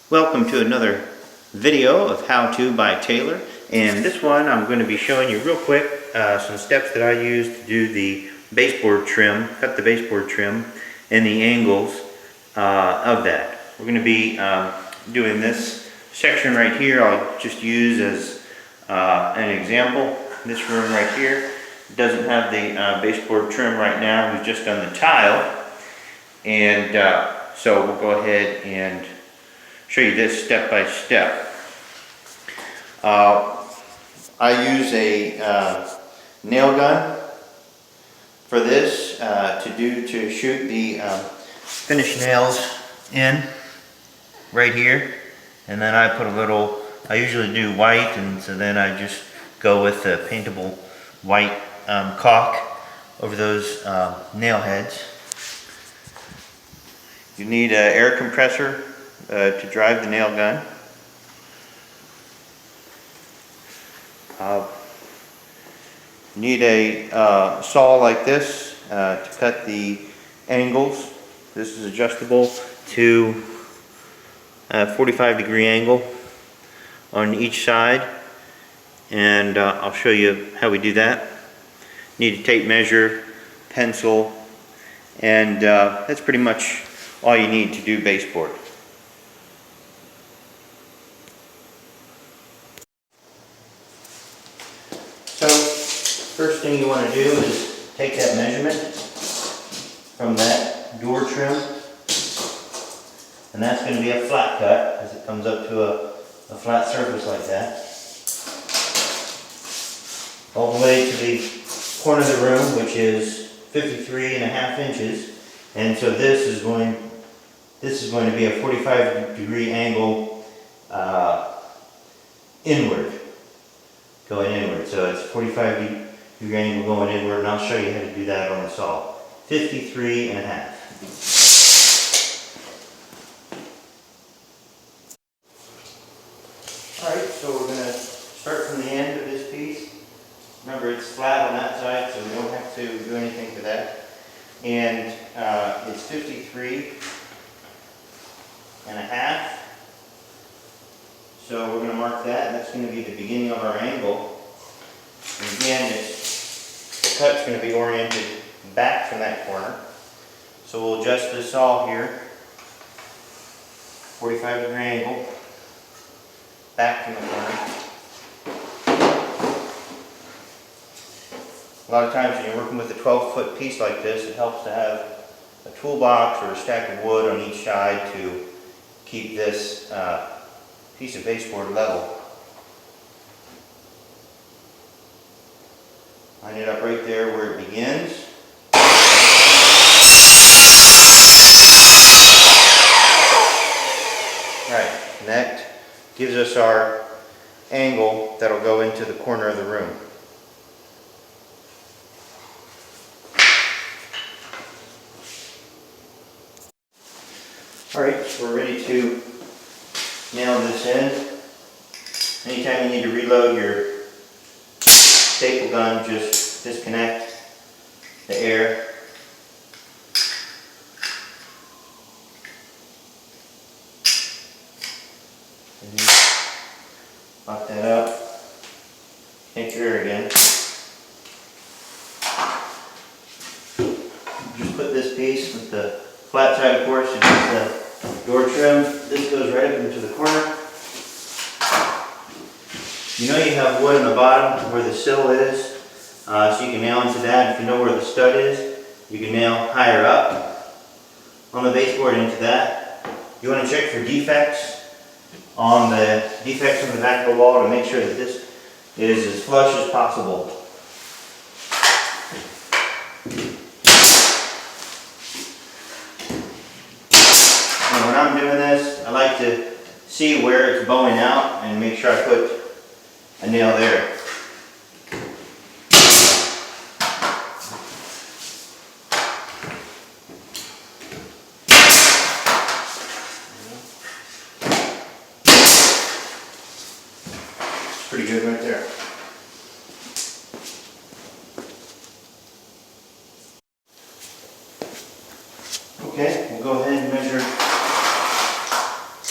Welcome to another video of How To by Taylor, and this one I'm going to be showing you real quick some steps that I use to do the baseboard trim, cut the baseboard trim and the angles of that. We're going to be doing this section right here. I'll just use as an example. This room right here doesn't have the baseboard trim right now. We've just done the tile, and so we'll go ahead and show you this step by step. I use a nail gun for this to shoot the finished nails in right here, and then I put a little, I usually do white, and so then I just go with the paintable white caulk over those nail heads. You need an air compressor to drive the nail gun. You need a saw like this to cut the angles. This is adjustable to a 45-degree angle on each side, and I'll show you how we do that. You need a tape measure, pencil, and that's pretty much all you need to do baseboard. So, first thing you want to do is take that measurement from that door trim, and that's going to be a flat cut as it comes up to a flat surface like that. All the way to the corner of the room, which is 53.5 inches, and so this is going to be a 45-degree angle inward. Going inward, so it's 45-degree angle going inward, and I'll show you how to do that on the saw. 53.5. Alright, so we're going to start from the end of this piece. Remember, it's flat on that side, so we don't have to do anything to that. And it's 53.5. So we're going to mark that, and that's going to be the beginning of our angle. And again, the cut's going to be oriented back from that corner. So we'll adjust this saw here, 45-degree angle, back from the corner. A lot of times when you're working with a 12-foot piece like this, it helps to have a toolbox or a stack of wood on each side to keep this piece of baseboard level. Line it up right there where it begins. Right, and that gives us our angle that'll go into the corner of the room. Alright, so we're ready to nail this in. Anytime you need to reload your staple gun, just disconnect the air. And lock that up. Take your air again. Just put this piece with the flat side, of course, against the door trim. This goes right up into the corner. You know you have wood on the bottom where the sill is, so you can nail into that. If you know where the stud is, you can nail higher up on the baseboard into that. You want to check for defects on the back of the wall to make sure that this is as flush as possible. And when I'm doing this, I like to see where it's bowing out and make sure I put a nail there. It's pretty good right there. Okay, we'll go ahead and measure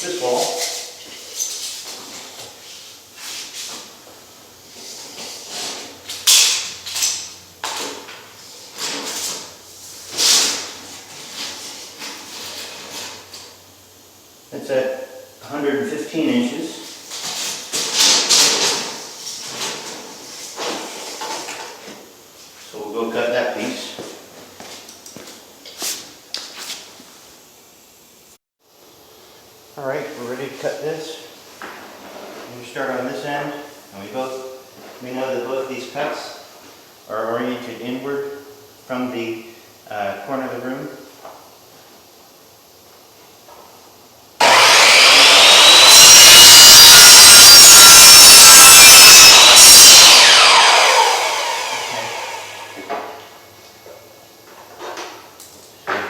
this wall. It's at 115 inches. So we'll go cut that piece. Alright, we're ready to cut this. We start on this end, and we know that both of these cuts are oriented inward from the corner of the room.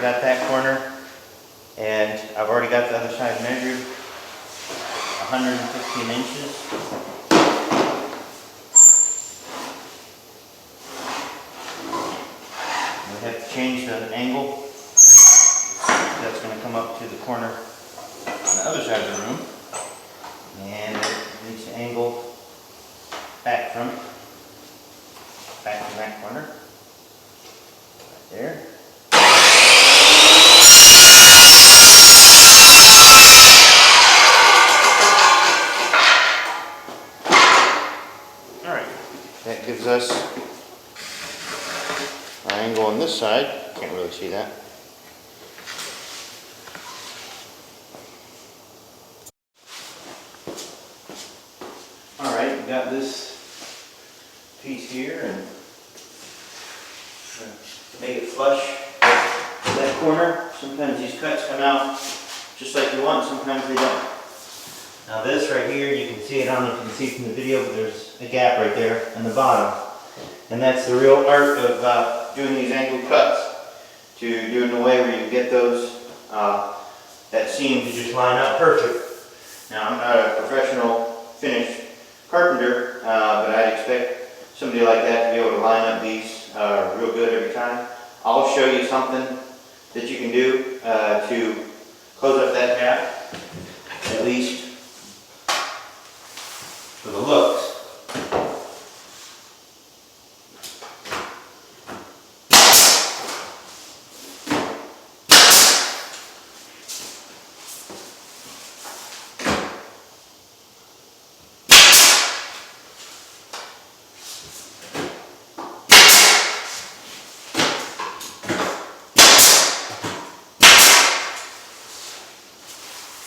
Got that corner, and I've already got the other side measured, 115 inches. We have to change the angle. That's going to come up to the corner on the other side of the room, and it needs to angle back from that corner, right there. That gives us our angle on this side. Can't really see that. Alright, we got this piece here, and make it flush with that corner. Sometimes these cuts come out just like you want, sometimes they don't. Now this right here, you can see it, I don't know if you can see from the video, but there's a gap right there in the bottom. And that's the real art of doing these angled cuts, to do it in a way where you get those, that seam to just line up perfect. Now I'm not a professional finished carpenter, but I'd expect somebody like that to be able to line up these real good every time. I'll show you something that you can do to close up that gap, at least for the looks.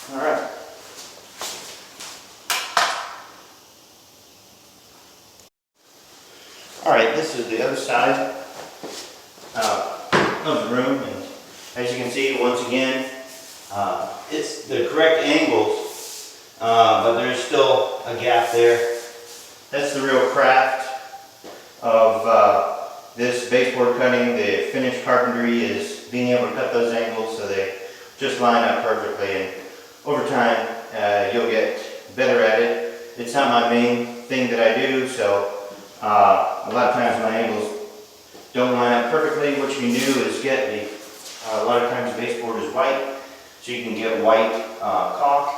All right. Alright, this is the other side of the room, and as you can see, once again, it's the correct angles, but there's still a gap there. That's the real craft of this baseboard cutting. The finished carpentry is being able to cut those angles so they just line up perfectly, and over time you'll get better at it. It's not my main thing that I do, so a lot of times my angles don't line up perfectly. What you can do is get a lot of times the baseboard is white, so you can get white caulk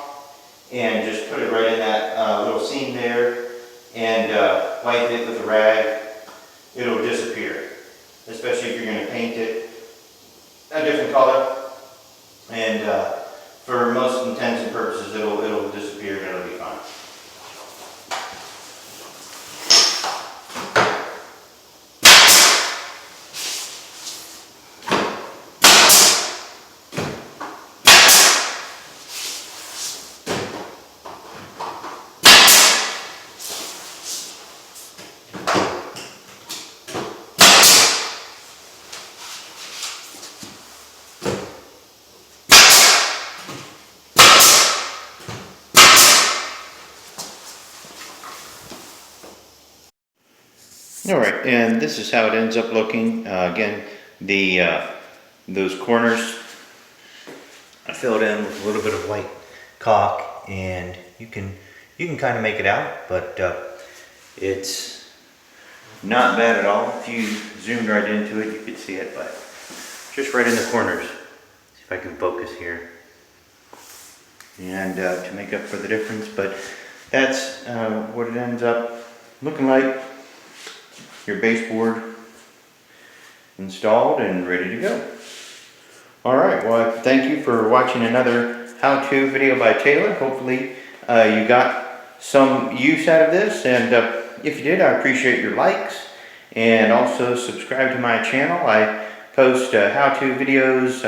and just put it right in that little seam there, and wipe it with a rag. It'll disappear, especially if you're going to paint it a different color, and for most intents and purposes it'll disappear and it'll be fine. Alright, and this is how it ends up looking. Again, those corners I filled in with a little bit of white caulk, and you can kind of make it out, but it's not bad at all. If you zoomed right into it, you could see it, but just right in the corners. See if I can focus here. and to make up for the difference. But that's what it ends up looking like. Your baseboard installed and ready to go. Alright, well, thank you for watching another how-to video by Taylor. Hopefully you got some use out of this, and if you did, I appreciate your likes, and also subscribe to my channel. I post how-to videos,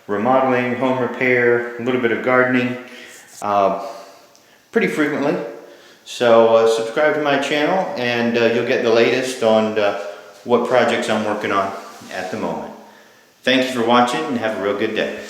remodeling, home repair, a little bit of gardening pretty frequently. So subscribe to my channel, and you'll get the latest on what projects I'm working on at the moment. Thank you for watching, and have a real good day.